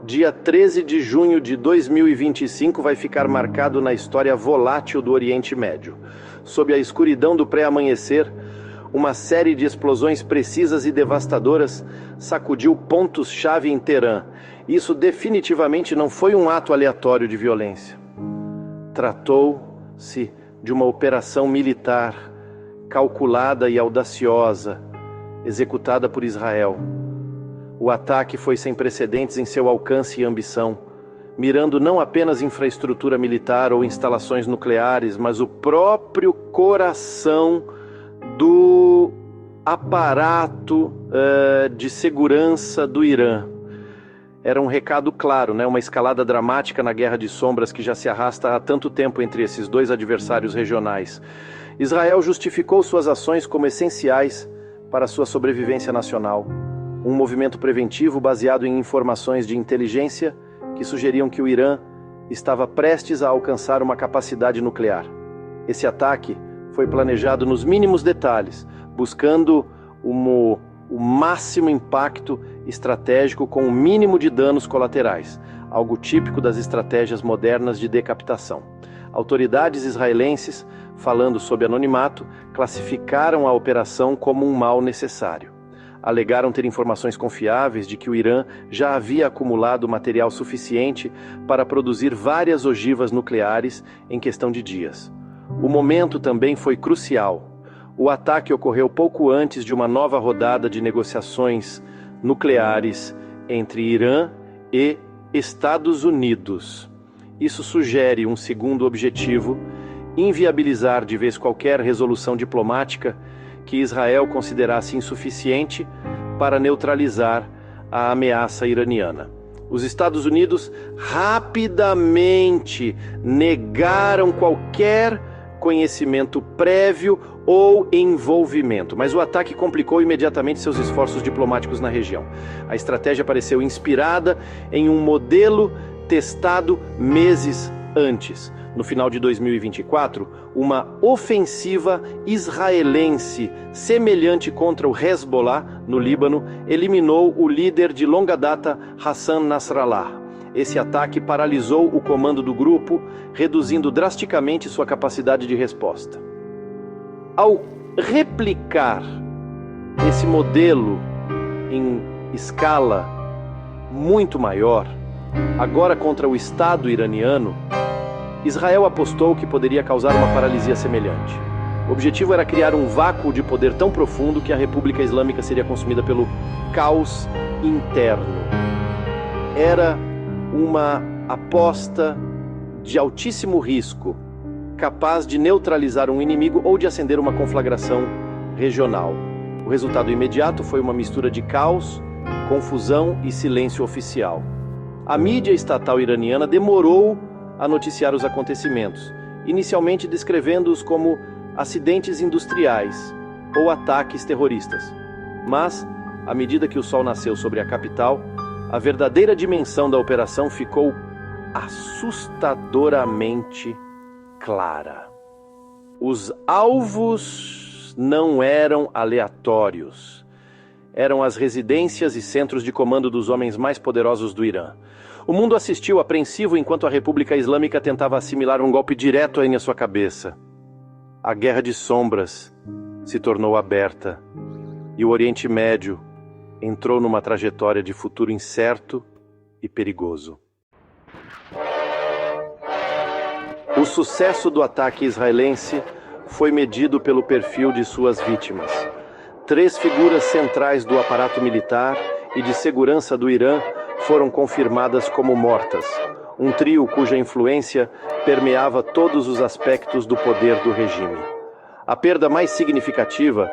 Dia 13 de junho de 2025 vai ficar marcado na história volátil do Oriente Médio. Sob a escuridão do pré-amanhecer, uma série de explosões precisas e devastadoras sacudiu pontos-chave em Teherã. Isso definitivamente não foi um ato aleatório de violência. Tratou-se de uma operação militar calculada e audaciosa, executada por Israel. O ataque foi sem precedentes em seu alcance e ambição, mirando não apenas infraestrutura militar ou instalações nucleares, mas o próprio coração do aparato de segurança do Irã. Era um recado claro, uma escalada dramática na guerra de sombras que já se arrasta há tanto tempo entre esses dois adversários regionais. Israel justificou suas ações como essenciais para sua sobrevivência nacional. Um movimento preventivo baseado em informações de inteligência que sugeriam que o Irã estava prestes a alcançar uma capacidade nuclear. Esse ataque foi planejado nos mínimos detalhes, buscando o máximo impacto estratégico com o mínimo de danos colaterais, algo típico das estratégias modernas de decapitação. Autoridades israelenses, falando sob anonimato, classificaram a operação como um mal necessário. Alegaram ter informações confiáveis de que o Irã já havia acumulado material suficiente para produzir várias ogivas nucleares em questão de dias. O momento também foi crucial. O ataque ocorreu pouco antes de uma nova rodada de negociações nucleares entre Irã e Estados Unidos. Isso sugere um segundo objetivo: inviabilizar de vez qualquer resolução diplomática que Israel considerasse insuficiente para neutralizar a ameaça iraniana. Os Estados Unidos rapidamente negaram qualquer conhecimento prévio ou envolvimento, mas o ataque complicou imediatamente seus esforços diplomáticos na região. A estratégia pareceu inspirada em um modelo testado meses antes. No final de 2024, uma ofensiva israelense semelhante contra o Hezbollah, no Líbano, eliminou o líder de longa data Hassan Nasrallah. Esse ataque paralisou o comando do grupo, reduzindo drasticamente sua capacidade de resposta. Ao replicar esse modelo em escala muito maior, agora contra o Estado iraniano, Israel apostou que poderia causar uma paralisia semelhante. O objetivo era criar um vácuo de poder tão profundo que a República Islâmica seria consumida pelo caos interno. Era uma aposta de altíssimo risco, capaz de neutralizar um inimigo ou de acender uma conflagração regional. O resultado imediato foi uma mistura de caos, confusão e silêncio oficial. A mídia estatal iraniana demorou a noticiar os acontecimentos, inicialmente descrevendo-os como acidentes industriais ou ataques terroristas. Mas, à medida que o sol nasceu sobre a capital, a verdadeira dimensão da operação ficou assustadoramente clara. Os alvos não eram aleatórios. Eram as residências e centros de comando dos homens mais poderosos do Irã. O mundo assistiu apreensivo enquanto a República Islâmica tentava assimilar um golpe direto em sua cabeça. A guerra de sombras se tornou aberta e o Oriente Médio entrou numa trajetória de futuro incerto e perigoso. O sucesso do ataque israelense foi medido pelo perfil de suas vítimas. 3 figuras centrais do aparato militar e de segurança do Irã foram confirmadas como mortas. Um trio cuja influência permeava todos os aspectos do poder do regime. A perda mais significativa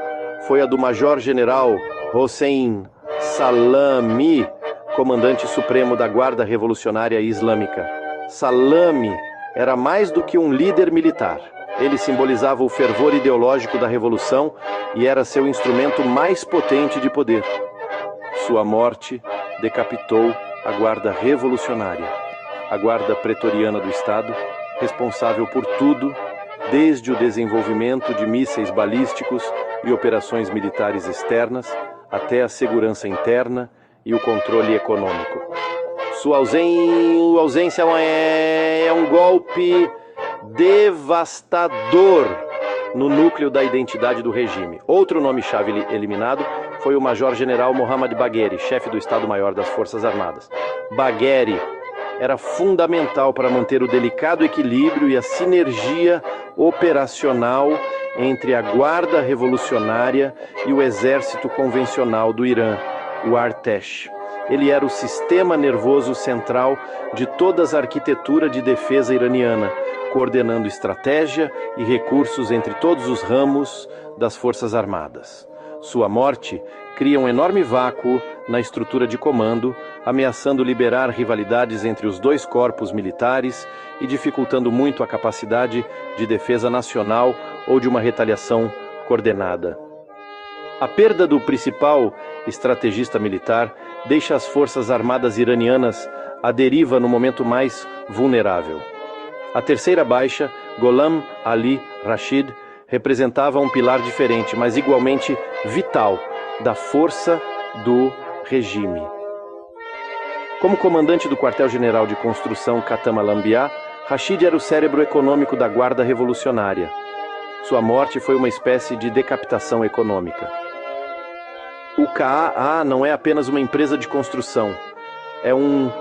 foi a do Major-General Hossein Salami, comandante supremo da Guarda Revolucionária Islâmica. Salami era mais do que um líder militar. Ele simbolizava o fervor ideológico da revolução e era seu instrumento mais potente de poder. Sua morte decapitou a Guarda Revolucionária, a Guarda Pretoriana do Estado, responsável por tudo, desde o desenvolvimento de mísseis balísticos e operações militares externas, até a segurança interna e o controle econômico. Sua ausência é um golpe devastador no núcleo da identidade do regime. Outro nome-chave eliminado foi o Major-General Mohammad Bagheri, chefe do Estado-Maior das Forças Armadas. Bagheri era fundamental para manter o delicado equilíbrio e a sinergia operacional entre a Guarda Revolucionária e o Exército Convencional do Irã, o Artesh. Ele era o sistema nervoso central de toda a arquitetura de defesa iraniana, coordenando estratégia e recursos entre todos os ramos das Forças Armadas. Sua morte cria um enorme vácuo na estrutura de comando, ameaçando liberar rivalidades entre os dois corpos militares e dificultando muito a capacidade de defesa nacional ou de uma retaliação coordenada. A perda do principal estrategista militar deixa as Forças Armadas iranianas à deriva no momento mais vulnerável. A terceira baixa, Gholam Ali Rashid, representava um pilar diferente, mas igualmente vital, da força do regime. Como comandante do quartel-general de construção Khatam al-Anbiya, Rashid era o cérebro econômico da Guarda Revolucionária. Sua morte foi uma espécie de decapitação econômica. O KAA não é apenas uma empresa de construção, é um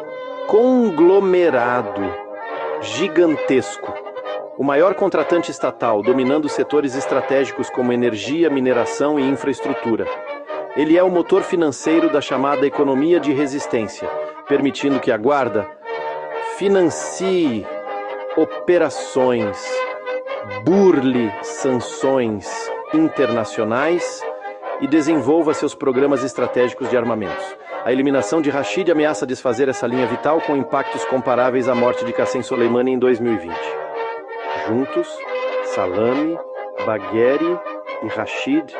conglomerado gigantesco. O maior contratante estatal, dominando setores estratégicos como energia, mineração e infraestrutura. Ele é o motor financeiro da chamada economia de resistência, permitindo que a Guarda financie operações, burle sanções internacionais e desenvolva seus programas estratégicos de armamentos. A eliminação de Rashid ameaça desfazer essa linha vital com impactos comparáveis à morte de Qassem Soleimani em 2020. Juntos, Salami, Bagheri e Rashid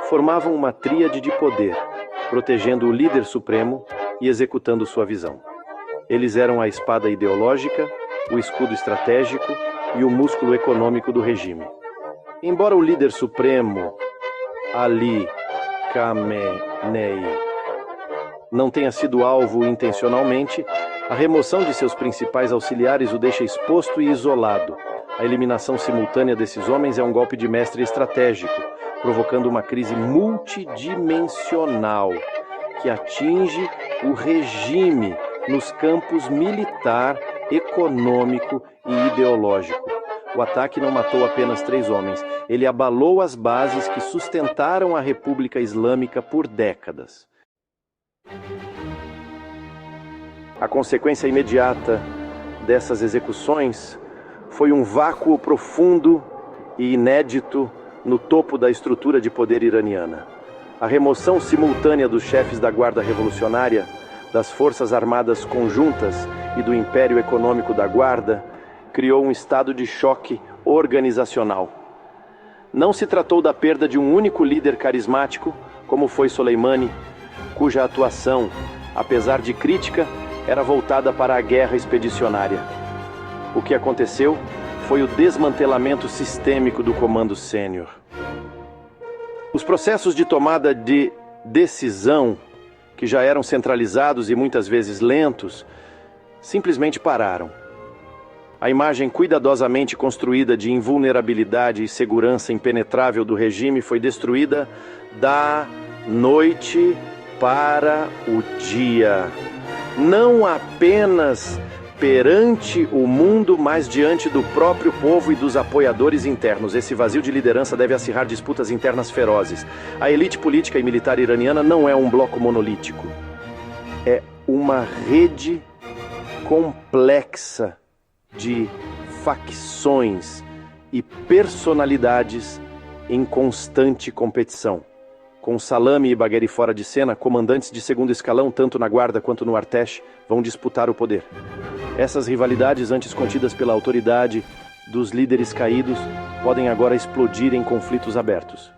formavam uma tríade de poder, protegendo o líder supremo e executando sua visão. Eles eram a espada ideológica, o escudo estratégico e o músculo econômico do regime. Embora o líder supremo, Ali Khamenei, não tenha sido alvo intencionalmente, a remoção de seus principais auxiliares o deixa exposto e isolado. A eliminação simultânea desses homens é um golpe de mestre estratégico, provocando uma crise multidimensional que atinge o regime nos campos militar, econômico e ideológico. O ataque não matou apenas 3 homens, ele abalou as bases que sustentaram a República Islâmica por décadas. A consequência imediata dessas execuções foi um vácuo profundo e inédito no topo da estrutura de poder iraniana. A remoção simultânea dos chefes da Guarda Revolucionária, das Forças Armadas Conjuntas e do Império Econômico da Guarda criou um estado de choque organizacional. Não se tratou da perda de um único líder carismático, como foi Soleimani, cuja atuação, apesar de crítica, era voltada para a guerra expedicionária. O que aconteceu foi o desmantelamento sistêmico do comando sênior. Os processos de tomada de decisão, que já eram centralizados e muitas vezes lentos, simplesmente pararam. A imagem cuidadosamente construída de invulnerabilidade e segurança impenetrável do regime foi destruída da noite para o dia. Não apenas perante o mundo, mas diante do próprio povo e dos apoiadores internos. Esse vazio de liderança deve acirrar disputas internas ferozes. A elite política e militar iraniana não é um bloco monolítico. É uma rede complexa de facções e personalidades em constante competição. Com Salami e Bagheri fora de cena, comandantes de segundo escalão, tanto na Guarda quanto no Artesh, vão disputar o poder. Essas rivalidades, antes contidas pela autoridade dos líderes caídos, podem agora explodir em conflitos abertos.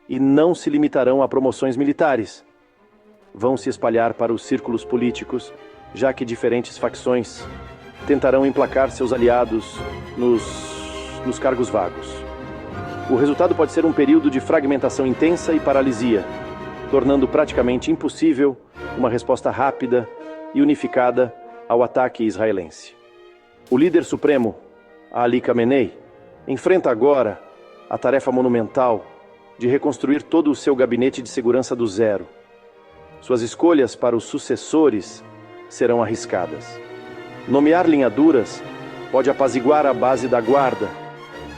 E não se limitarão a promoções militares. Vão se espalhar para os círculos políticos, já que diferentes facções tentarão emplacar seus aliados nos cargos vagos. O resultado pode ser um período de fragmentação intensa e paralisia, tornando praticamente impossível uma resposta rápida e unificada ao ataque israelense. O líder supremo, Ali Khamenei, enfrenta agora a tarefa monumental de reconstruir todo o seu gabinete de segurança do zero. Suas escolhas para os sucessores serão arriscadas. Nomear linhaduras pode apaziguar a base da guarda,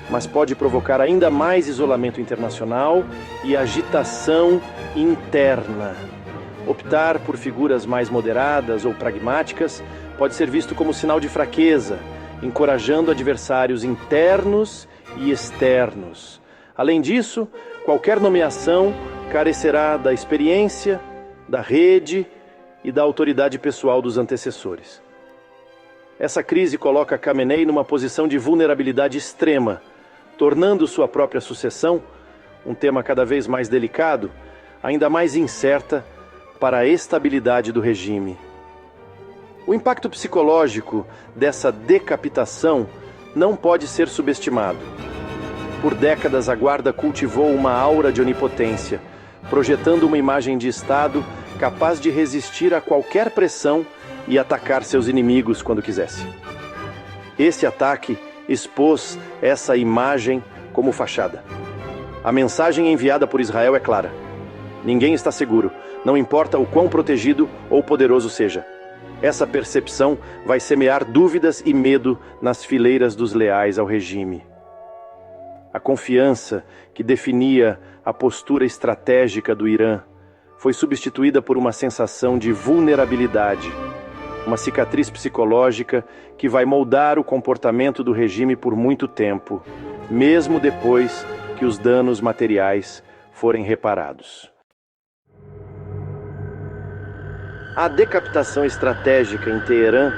mas pode provocar ainda mais isolamento internacional e agitação interna. Optar por figuras mais moderadas ou pragmáticas pode ser visto como sinal de fraqueza, encorajando adversários internos e externos. Além disso, qualquer nomeação carecerá da experiência, da rede e da autoridade pessoal dos antecessores. Essa crise coloca Khamenei numa posição de vulnerabilidade extrema, tornando sua própria sucessão, um tema cada vez mais delicado, ainda mais incerta para a estabilidade do regime. O impacto psicológico dessa decapitação não pode ser subestimado. Por décadas, a guarda cultivou uma aura de onipotência, projetando uma imagem de Estado capaz de resistir a qualquer pressão e atacar seus inimigos quando quisesse. Esse ataque expôs essa imagem como fachada. A mensagem enviada por Israel é clara: ninguém está seguro, não importa o quão protegido ou poderoso seja. Essa percepção vai semear dúvidas e medo nas fileiras dos leais ao regime. A confiança que definia a postura estratégica do Irã foi substituída por uma sensação de vulnerabilidade, uma cicatriz psicológica que vai moldar o comportamento do regime por muito tempo, mesmo depois que os danos materiais forem reparados. A decapitação estratégica em Teherã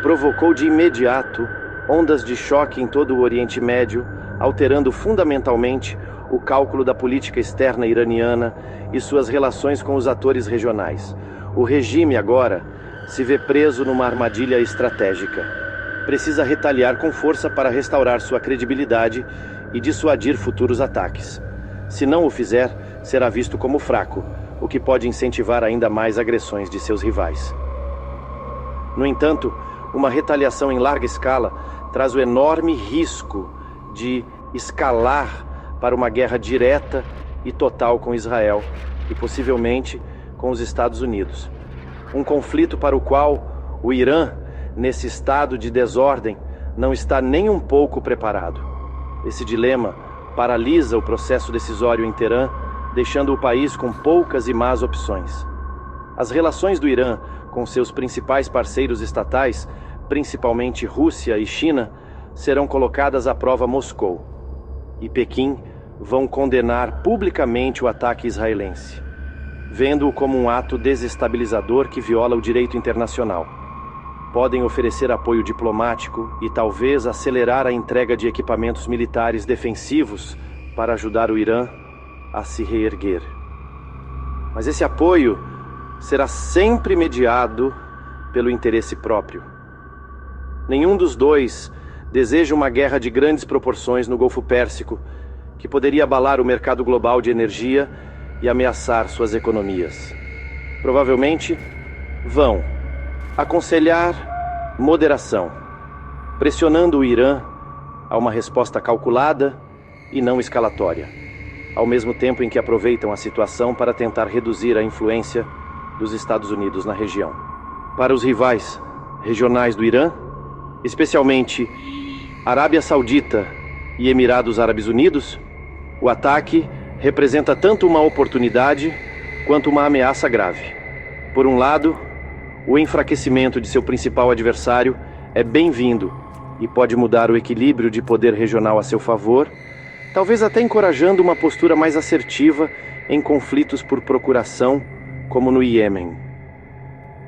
provocou de imediato ondas de choque em todo o Oriente Médio, alterando fundamentalmente o cálculo da política externa iraniana e suas relações com os atores regionais. O regime agora se vê preso numa armadilha estratégica. Precisa retaliar com força para restaurar sua credibilidade e dissuadir futuros ataques. Se não o fizer, será visto como fraco, o que pode incentivar ainda mais agressões de seus rivais. No entanto, uma retaliação em larga escala traz o enorme risco de escalar para uma guerra direta e total com Israel e possivelmente com os Estados Unidos. Um conflito para o qual o Irã, nesse estado de desordem, não está nem um pouco preparado. Esse dilema paralisa o processo decisório em Teherã, deixando o país com poucas e más opções. As relações do Irã com seus principais parceiros estatais, principalmente Rússia e China, serão colocadas à prova Moscou. E Pequim vão condenar publicamente o ataque israelense, vendo-o como um ato desestabilizador que viola o direito internacional. Podem oferecer apoio diplomático e talvez acelerar a entrega de equipamentos militares defensivos para ajudar o Irã a se reerguer. Mas esse apoio será sempre mediado pelo interesse próprio. Nenhum dos dois deseja uma guerra de grandes proporções no Golfo Pérsico, que poderia abalar o mercado global de energia e ameaçar suas economias. Provavelmente vão aconselhar moderação, pressionando o Irã a uma resposta calculada e não escalatória, ao mesmo tempo em que aproveitam a situação para tentar reduzir a influência dos Estados Unidos na região. Para os rivais regionais do Irã, especialmente Arábia Saudita e Emirados Árabes Unidos, o ataque representa tanto uma oportunidade quanto uma ameaça grave. Por um lado, o enfraquecimento de seu principal adversário é bem-vindo e pode mudar o equilíbrio de poder regional a seu favor, talvez até encorajando uma postura mais assertiva em conflitos por procuração, como no Iêmen.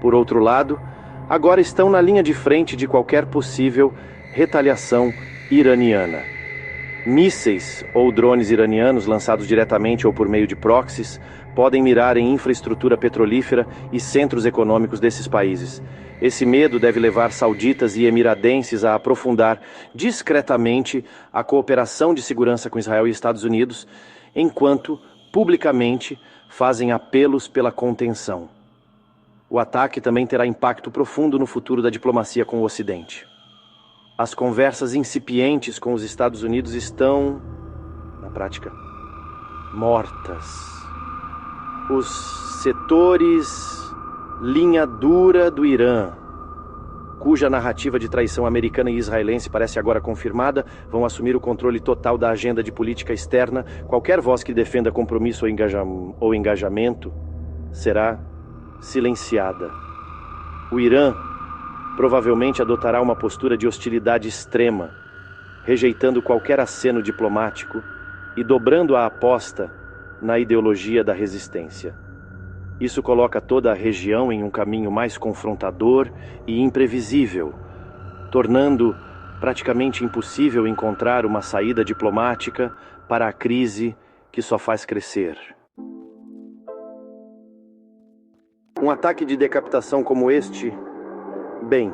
Por outro lado, agora estão na linha de frente de qualquer possível retaliação iraniana. Mísseis ou drones iranianos lançados diretamente ou por meio de proxies podem mirar em infraestrutura petrolífera e centros econômicos desses países. Esse medo deve levar sauditas e emiradenses a aprofundar discretamente a cooperação de segurança com Israel e Estados Unidos, enquanto publicamente fazem apelos pela contenção. O ataque também terá impacto profundo no futuro da diplomacia com o Ocidente. As conversas incipientes com os Estados Unidos estão, na prática, mortas. Os setores linha dura do Irã, cuja narrativa de traição americana e israelense parece agora confirmada, vão assumir o controle total da agenda de política externa. Qualquer voz que defenda compromisso ou engajamento será silenciada. O Irã provavelmente adotará uma postura de hostilidade extrema, rejeitando qualquer aceno diplomático e dobrando a aposta na ideologia da resistência. Isso coloca toda a região em um caminho mais confrontador e imprevisível, tornando praticamente impossível encontrar uma saída diplomática para a crise que só faz crescer. Um ataque de decapitação como este, bem,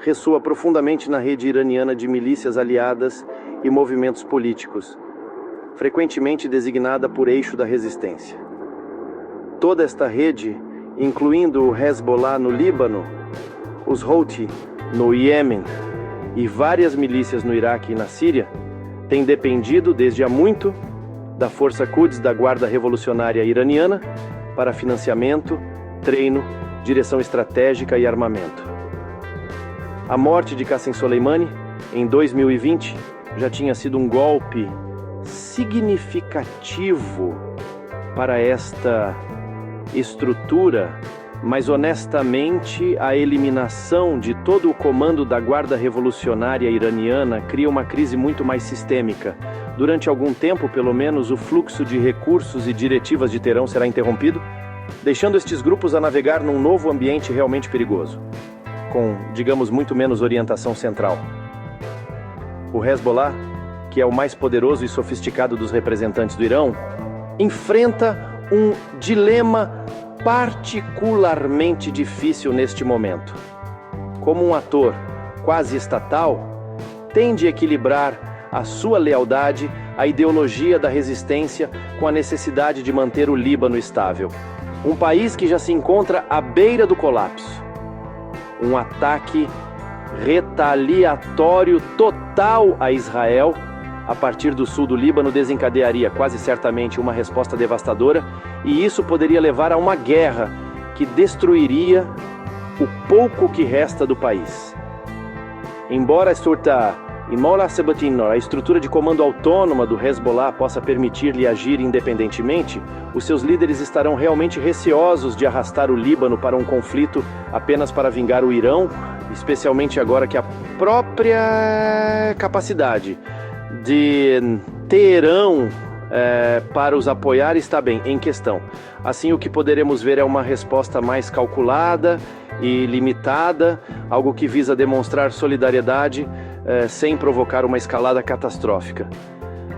ressoa profundamente na rede iraniana de milícias aliadas e movimentos políticos, frequentemente designada por eixo da resistência. Toda esta rede, incluindo o Hezbollah no Líbano, os Houthi no Iêmen e várias milícias no Iraque e na Síria, tem dependido desde há muito da Força Quds da Guarda Revolucionária Iraniana para financiamento, treino, direção estratégica e armamento. A morte de Qasem Soleimani, em 2020, já tinha sido um golpe significativo para esta estrutura, mas honestamente a eliminação de todo o comando da Guarda Revolucionária Iraniana cria uma crise muito mais sistêmica. Durante algum tempo, pelo menos, o fluxo de recursos e diretivas de Teherão será interrompido, deixando estes grupos a navegar num novo ambiente realmente perigoso, com, digamos, muito menos orientação central. O Hezbollah, que é o mais poderoso e sofisticado dos representantes do Irão, enfrenta um dilema particularmente difícil neste momento. Como um ator quase estatal, tem de equilibrar a sua lealdade à ideologia da resistência com a necessidade de manter o Líbano estável. Um país que já se encontra à beira do colapso. Um ataque retaliatório total a Israel a partir do sul do Líbano desencadearia quase certamente uma resposta devastadora, e isso poderia levar a uma guerra que destruiria o pouco que resta do país. Embora a estrutura de comando autônoma do Hezbollah possa permitir-lhe agir independentemente, os seus líderes estarão realmente receosos de arrastar o Líbano para um conflito apenas para vingar o Irão, especialmente agora que a própria capacidade de Teherão para os apoiar está bem em questão. Assim, o que poderemos ver é uma resposta mais calculada e limitada, algo que visa demonstrar solidariedade sem provocar uma escalada catastrófica.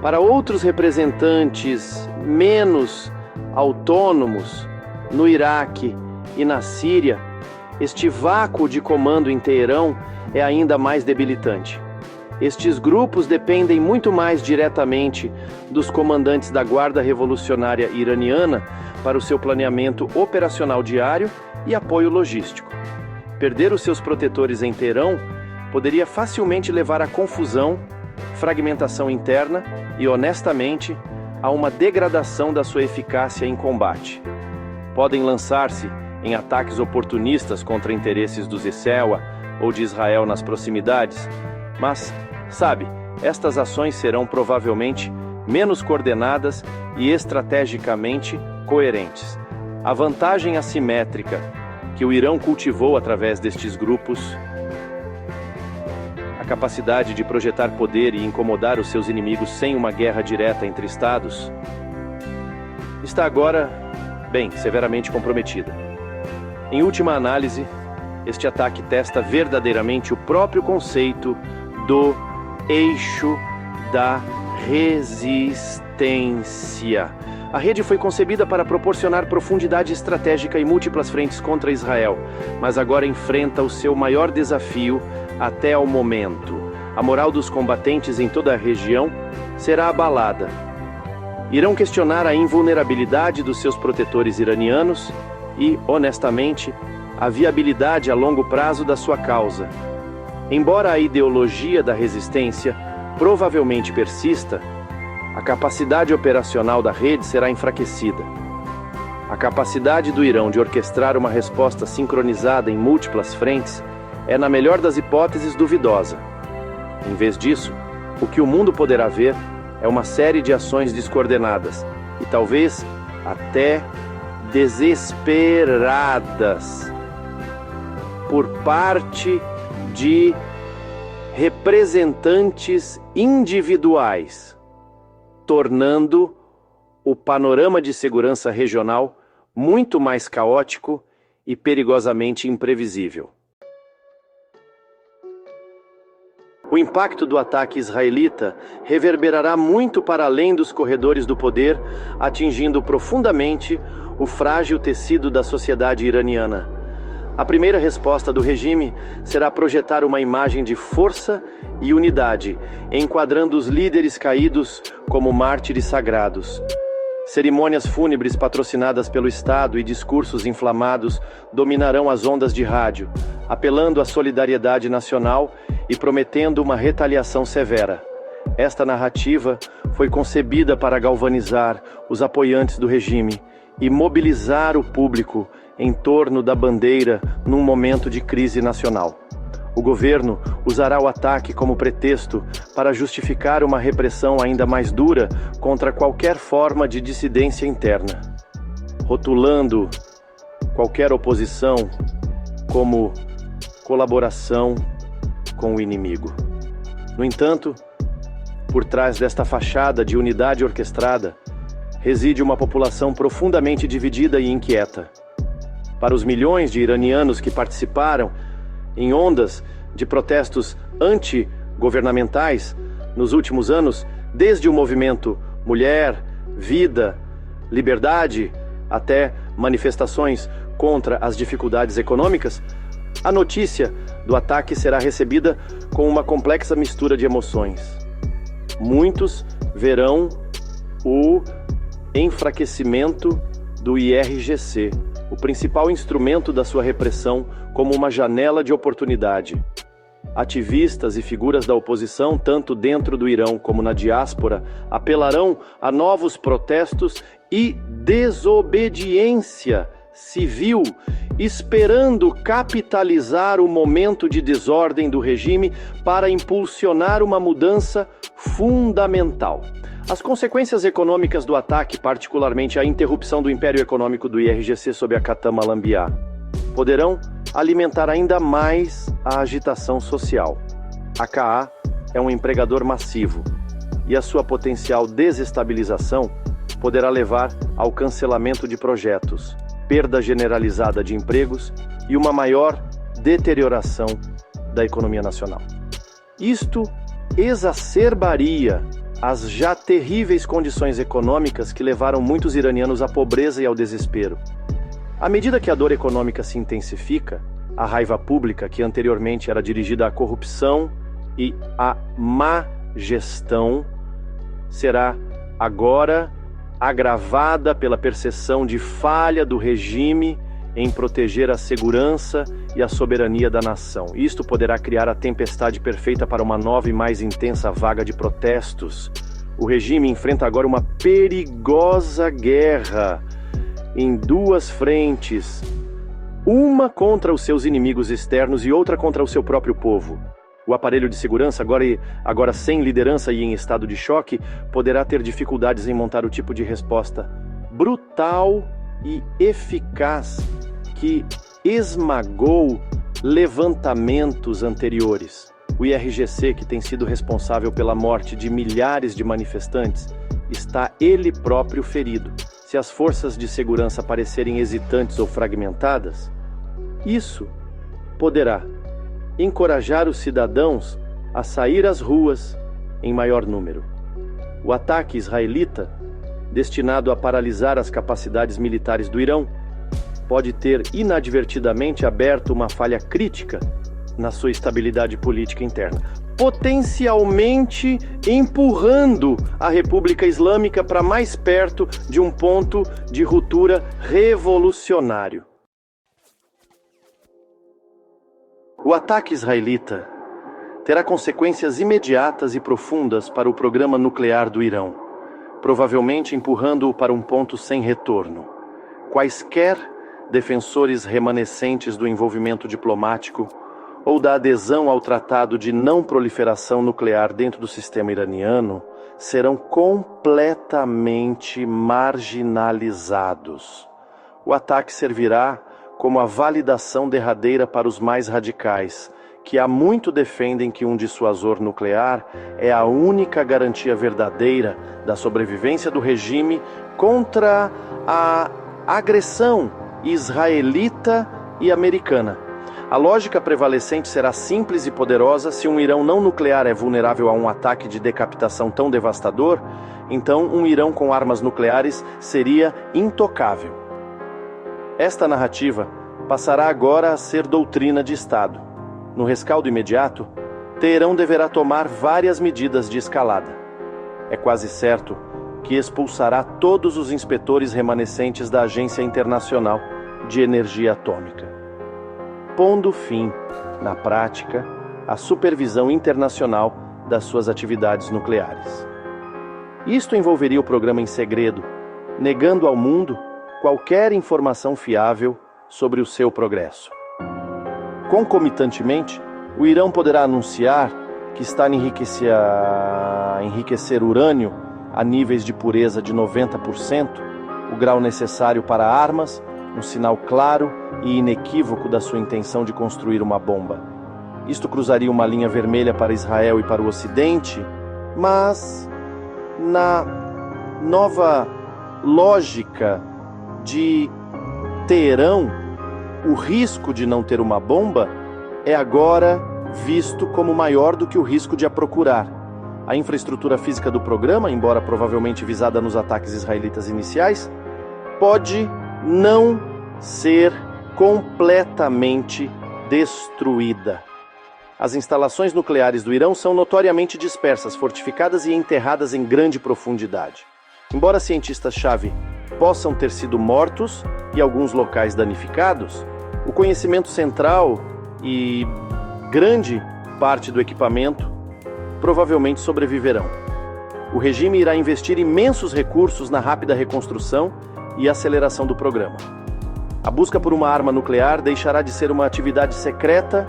Para outros representantes menos autônomos, no Iraque e na Síria, este vácuo de comando em Teherão é ainda mais debilitante. Estes grupos dependem muito mais diretamente dos comandantes da Guarda Revolucionária Iraniana para o seu planeamento operacional diário e apoio logístico. Perder os seus protetores em Teherão poderia facilmente levar à confusão, fragmentação interna e, honestamente, a uma degradação da sua eficácia em combate. Podem lançar-se em ataques oportunistas contra interesses do Zecewa ou de Israel nas proximidades, mas, sabe, estas ações serão provavelmente menos coordenadas e estrategicamente coerentes. A vantagem assimétrica que o Irão cultivou através destes grupos, a capacidade de projetar poder e incomodar os seus inimigos sem uma guerra direta entre estados, está agora, bem, severamente comprometida. Em última análise, este ataque testa verdadeiramente o próprio conceito do eixo da resistência. A rede foi concebida para proporcionar profundidade estratégica em múltiplas frentes contra Israel, mas agora enfrenta o seu maior desafio até ao momento. A moral dos combatentes em toda a região será abalada. Irão questionar a invulnerabilidade dos seus protetores iranianos e, honestamente, a viabilidade a longo prazo da sua causa. Embora a ideologia da resistência provavelmente persista, a capacidade operacional da rede será enfraquecida. A capacidade do Irão de orquestrar uma resposta sincronizada em múltiplas frentes é, na melhor das hipóteses, duvidosa. Em vez disso, o que o mundo poderá ver é uma série de ações descoordenadas e talvez até desesperadas por parte de representantes individuais, tornando o panorama de segurança regional muito mais caótico e perigosamente imprevisível. O impacto do ataque israelita reverberará muito para além dos corredores do poder, atingindo profundamente o frágil tecido da sociedade iraniana. A primeira resposta do regime será projetar uma imagem de força e unidade, enquadrando os líderes caídos como mártires sagrados. Cerimônias fúnebres patrocinadas pelo Estado e discursos inflamados dominarão as ondas de rádio, apelando à solidariedade nacional e prometendo uma retaliação severa. Esta narrativa foi concebida para galvanizar os apoiantes do regime e mobilizar o público em torno da bandeira num momento de crise nacional. O governo usará o ataque como pretexto para justificar uma repressão ainda mais dura contra qualquer forma de dissidência interna, rotulando qualquer oposição como colaboração com o inimigo. No entanto, por trás desta fachada de unidade orquestrada, reside uma população profundamente dividida e inquieta. Para os milhões de iranianos que participaram em ondas de protestos anti-governamentais nos últimos anos, desde o movimento Mulher, Vida, Liberdade, até manifestações contra as dificuldades econômicas, a notícia do ataque será recebida com uma complexa mistura de emoções. Muitos verão o enfraquecimento do IRGC, o principal instrumento da sua repressão, como uma janela de oportunidade. Ativistas e figuras da oposição, tanto dentro do Irão como na diáspora, apelarão a novos protestos e desobediência civil, esperando capitalizar o momento de desordem do regime para impulsionar uma mudança fundamental. As consequências econômicas do ataque, particularmente a interrupção do império econômico do IRGC sob a Khatam al-Anbiya, poderão alimentar ainda mais a agitação social. A KA é um empregador massivo e a sua potencial desestabilização poderá levar ao cancelamento de projetos, perda generalizada de empregos e uma maior deterioração da economia nacional. Isto exacerbaria as já terríveis condições econômicas que levaram muitos iranianos à pobreza e ao desespero. À medida que a dor econômica se intensifica, a raiva pública, que anteriormente era dirigida à corrupção e à má gestão, será agora agravada pela percepção de falha do regime em proteger a segurança e a soberania da nação. Isto poderá criar a tempestade perfeita para uma nova e mais intensa vaga de protestos. O regime enfrenta agora uma perigosa guerra em duas frentes, uma contra os seus inimigos externos e outra contra o seu próprio povo. O aparelho de segurança, agora sem liderança e em estado de choque, poderá ter dificuldades em montar o tipo de resposta brutal e eficaz que esmagou levantamentos anteriores. O IRGC, que tem sido responsável pela morte de milhares de manifestantes, está ele próprio ferido. Se as forças de segurança parecerem hesitantes ou fragmentadas, isso poderá encorajar os cidadãos a sair às ruas em maior número. O ataque israelita, destinado a paralisar as capacidades militares do Irão, pode ter inadvertidamente aberto uma falha crítica na sua estabilidade política interna, potencialmente empurrando a República Islâmica para mais perto de um ponto de ruptura revolucionário. O ataque israelita terá consequências imediatas e profundas para o programa nuclear do Irão, provavelmente empurrando-o para um ponto sem retorno. Quaisquer defensores remanescentes do envolvimento diplomático ou da adesão ao Tratado de Não Proliferação Nuclear dentro do sistema iraniano serão completamente marginalizados. O ataque servirá como a validação derradeira para os mais radicais, que há muito defendem que um dissuasor nuclear é a única garantia verdadeira da sobrevivência do regime contra a agressão israelita e americana. A lógica prevalecente será simples e poderosa: se um Irão não nuclear é vulnerável a um ataque de decapitação tão devastador, então um Irão com armas nucleares seria intocável. Esta narrativa passará agora a ser doutrina de Estado. No rescaldo imediato, Teherão deverá tomar várias medidas de escalada. É quase certo que expulsará todos os inspetores remanescentes da Agência Internacional de Energia Atômica, pondo fim, na prática, à supervisão internacional das suas atividades nucleares. Isto envolveria o programa em segredo, negando ao mundo qualquer informação fiável sobre o seu progresso. Concomitantemente, o Irão poderá anunciar que está a enriquecer urânio a níveis de pureza de 90%, o grau necessário para armas, um sinal claro e inequívoco da sua intenção de construir uma bomba. Isto cruzaria uma linha vermelha para Israel e para o Ocidente, mas na nova lógica de Teherão, o risco de não ter uma bomba é agora visto como maior do que o risco de a procurar. A infraestrutura física do programa, embora provavelmente visada nos ataques israelitas iniciais, pode não ser completamente destruída. As instalações nucleares do Irão são notoriamente dispersas, fortificadas e enterradas em grande profundidade. Embora cientistas-chave possam ter sido mortos e alguns locais danificados, o conhecimento central e grande parte do equipamento provavelmente sobreviverão. O regime irá investir imensos recursos na rápida reconstrução e aceleração do programa. A busca por uma arma nuclear deixará de ser uma atividade secreta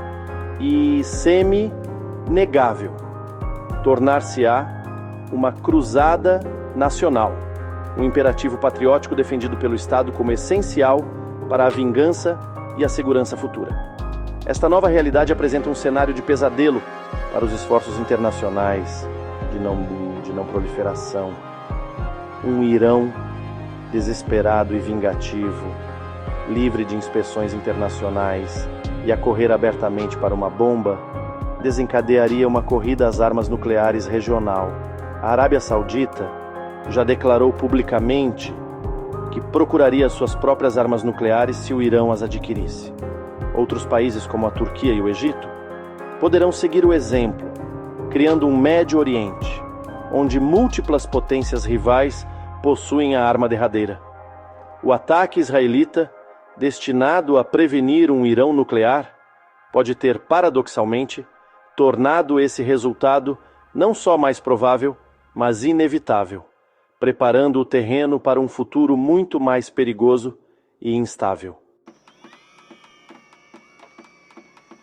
e semi-negável. Tornar-se-á uma cruzada nacional, um imperativo patriótico defendido pelo Estado como essencial para a vingança e a segurança futura. Esta nova realidade apresenta um cenário de pesadelo para os esforços internacionais de não proliferação. Um Irão desesperado e vingativo, livre de inspeções internacionais e a correr abertamente para uma bomba, desencadearia uma corrida às armas nucleares regional. A Arábia Saudita já declarou publicamente que procuraria suas próprias armas nucleares se o Irão as adquirisse. Outros países, como a Turquia e o Egito, poderão seguir o exemplo, criando um Médio Oriente, onde múltiplas potências rivais possuem a arma derradeira. O ataque israelita, destinado a prevenir um Irão nuclear, pode ter, paradoxalmente, tornado esse resultado não só mais provável, mas inevitável, preparando o terreno para um futuro muito mais perigoso e instável.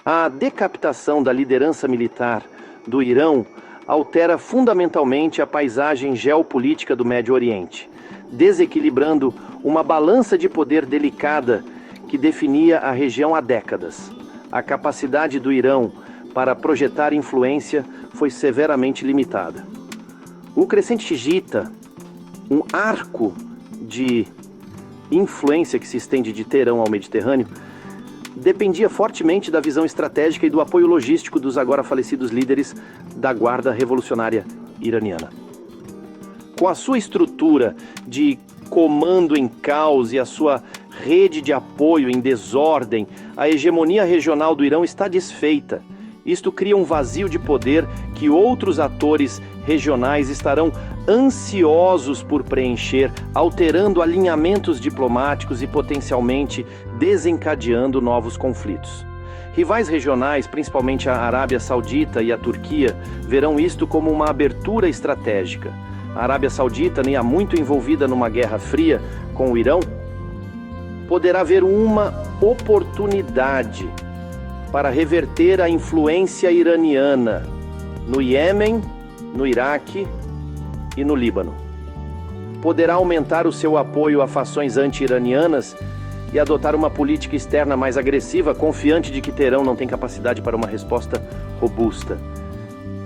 A decapitação da liderança militar do Irão altera fundamentalmente a paisagem geopolítica do Médio Oriente, desequilibrando uma balança de poder delicada que definia a região há décadas. A capacidade do Irão para projetar influência foi severamente limitada. O crescente xiita, um arco de influência que se estende de Teherão ao Mediterrâneo, dependia fortemente da visão estratégica e do apoio logístico dos agora falecidos líderes da Guarda Revolucionária Iraniana. Com a sua estrutura de comando em caos e a sua rede de apoio em desordem, a hegemonia regional do Irão está desfeita. Isto cria um vazio de poder que outros atores regionais estarão ansiosos por preencher, alterando alinhamentos diplomáticos e potencialmente desencadeando novos conflitos. Rivais regionais, principalmente a Arábia Saudita e a Turquia, verão isto como uma abertura estratégica. A Arábia Saudita, nem há muito envolvida numa guerra fria com o Irão, poderá ver uma oportunidade para reverter a influência iraniana no Iêmen, no Iraque e no Líbano. Poderá aumentar o seu apoio a fações anti-iranianas e adotar uma política externa mais agressiva, confiante de que Teherão não tem capacidade para uma resposta robusta.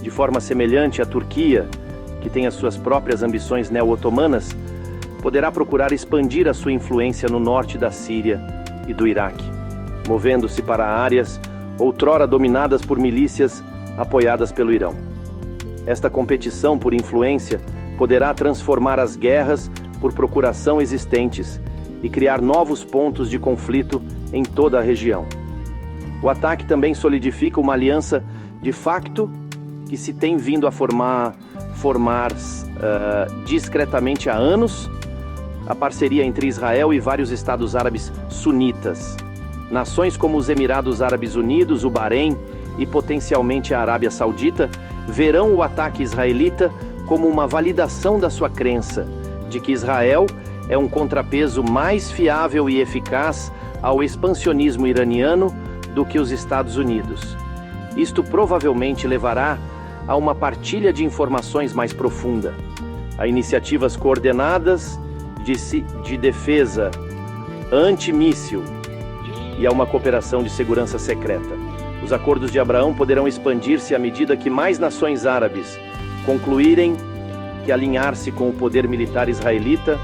De forma semelhante, a Turquia, que tem as suas próprias ambições neo-otomanas, poderá procurar expandir a sua influência no norte da Síria e do Iraque, movendo-se para áreas outrora dominadas por milícias apoiadas pelo Irão. Esta competição por influência poderá transformar as guerras por procuração existentes e criar novos pontos de conflito em toda a região. O ataque também solidifica uma aliança de facto que se tem vindo a formar discretamente há anos, a parceria entre Israel e vários estados árabes sunitas. Nações como os Emirados Árabes Unidos, o Bahrein e potencialmente a Arábia Saudita verão o ataque israelita como uma validação da sua crença de que Israel é um contrapeso mais fiável e eficaz ao expansionismo iraniano do que os Estados Unidos. Isto provavelmente levará a uma partilha de informações mais profunda, a iniciativas coordenadas de defesa antimíssil e a uma cooperação de segurança secreta. Os acordos de Abraão poderão expandir-se à medida que mais nações árabes concluírem que alinhar-se com o poder militar israelita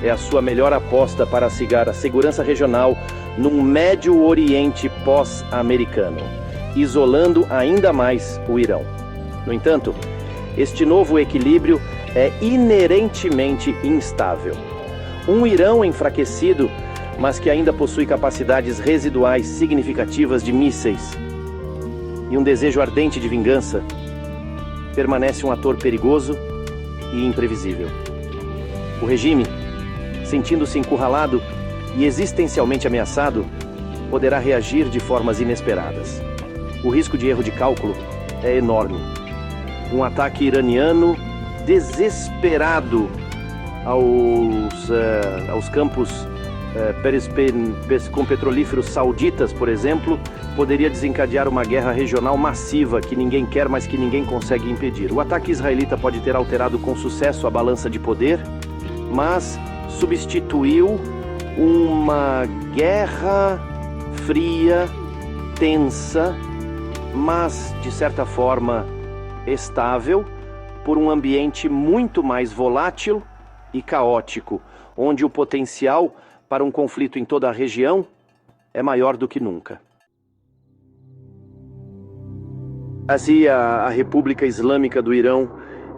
é a sua melhor aposta para assegurar a segurança regional num Médio Oriente pós-americano, isolando ainda mais o Irão. No entanto, este novo equilíbrio é inerentemente instável. Um Irão enfraquecido, mas que ainda possui capacidades residuais significativas de mísseis e um desejo ardente de vingança, permanece um ator perigoso e imprevisível. O regime, sentindo-se encurralado e existencialmente ameaçado, poderá reagir de formas inesperadas. O risco de erro de cálculo é enorme. Um ataque iraniano desesperado aos campos com petrolíferos sauditas, por exemplo, poderia desencadear uma guerra regional massiva que ninguém quer, mas que ninguém consegue impedir. O ataque israelita pode ter alterado com sucesso a balança de poder, mas substituiu uma guerra fria, tensa, mas de certa forma estável, por um ambiente muito mais volátil e caótico, onde o potencial para um conflito em toda a região é maior do que nunca. Assim, a República Islâmica do Irão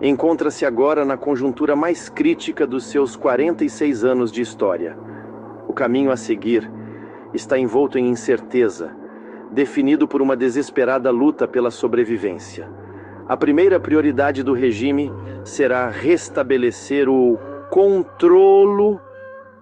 encontra-se agora na conjuntura mais crítica dos seus 46 anos de história. O caminho a seguir está envolto em incerteza, definido por uma desesperada luta pela sobrevivência. A primeira prioridade do regime será restabelecer o controlo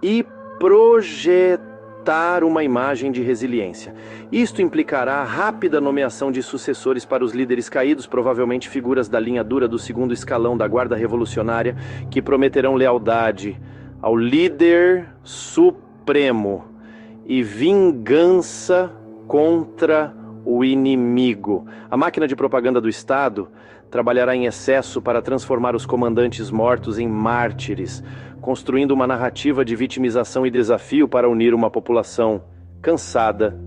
e projetar uma imagem de resiliência. Isto implicará a rápida nomeação de sucessores para os líderes caídos, provavelmente figuras da linha dura do segundo escalão da Guarda Revolucionária, que prometerão lealdade ao líder supremo e vingança contra o inimigo. A máquina de propaganda do Estado trabalhará em excesso para transformar os comandantes mortos em mártires, construindo uma narrativa de vitimização e desafio para unir uma população cansada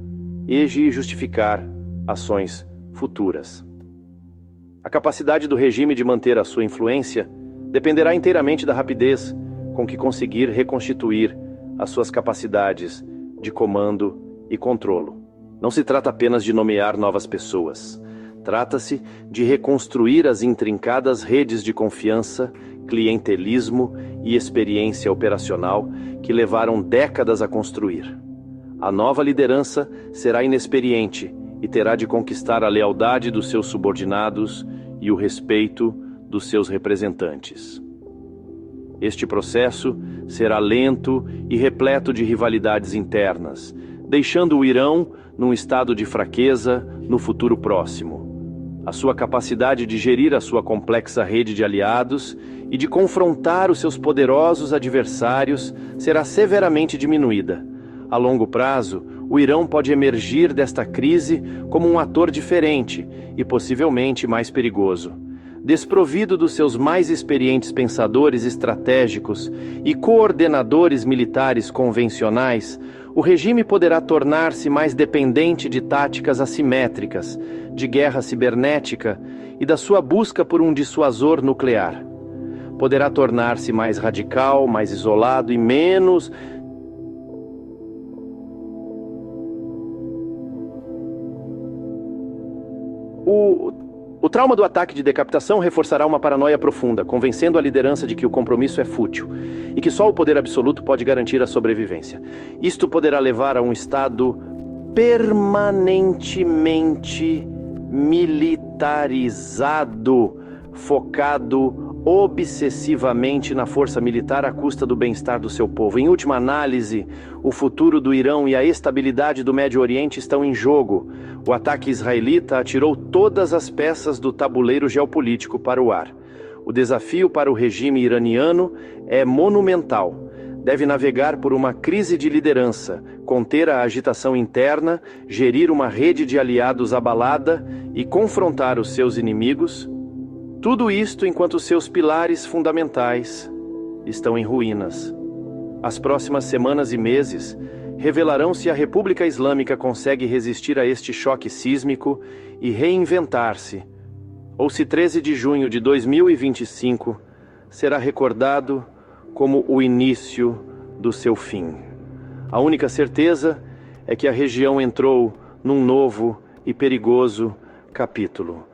e justificar ações futuras. A capacidade do regime de manter a sua influência dependerá inteiramente da rapidez com que conseguir reconstituir as suas capacidades de comando e controlo. Não se trata apenas de nomear novas pessoas. Trata-se de reconstruir as intrincadas redes de confiança, clientelismo e experiência operacional que levaram décadas a construir. A nova liderança será inexperiente e terá de conquistar a lealdade dos seus subordinados e o respeito dos seus representantes. Este processo será lento e repleto de rivalidades internas, deixando o Irão num estado de fraqueza no futuro próximo. A sua capacidade de gerir a sua complexa rede de aliados e de confrontar os seus poderosos adversários será severamente diminuída. A longo prazo, o Irão pode emergir desta crise como um ator diferente e possivelmente mais perigoso. Desprovido dos seus mais experientes pensadores estratégicos e coordenadores militares convencionais, o regime poderá tornar-se mais dependente de táticas assimétricas, de guerra cibernética e da sua busca por um dissuasor nuclear. Poderá tornar-se mais radical, mais isolado e menos... O trauma do ataque de decapitação reforçará uma paranoia profunda, convencendo a liderança de que o compromisso é fútil e que só o poder absoluto pode garantir a sobrevivência. Isto poderá levar a um estado permanentemente militarizado, focado obsessivamente na força militar à custa do bem-estar do seu povo. Em última análise, o futuro do Irão e a estabilidade do Médio Oriente estão em jogo. O ataque israelita atirou todas as peças do tabuleiro geopolítico para o ar. O desafio para o regime iraniano é monumental. Deve navegar por uma crise de liderança, conter a agitação interna, gerir uma rede de aliados abalada e confrontar os seus inimigos. Tudo isto enquanto seus pilares fundamentais estão em ruínas. As próximas semanas e meses revelarão se a República Islâmica consegue resistir a este choque sísmico e reinventar-se, ou se 13 de junho de 2025 será recordado como o início do seu fim. A única certeza é que a região entrou num novo e perigoso capítulo.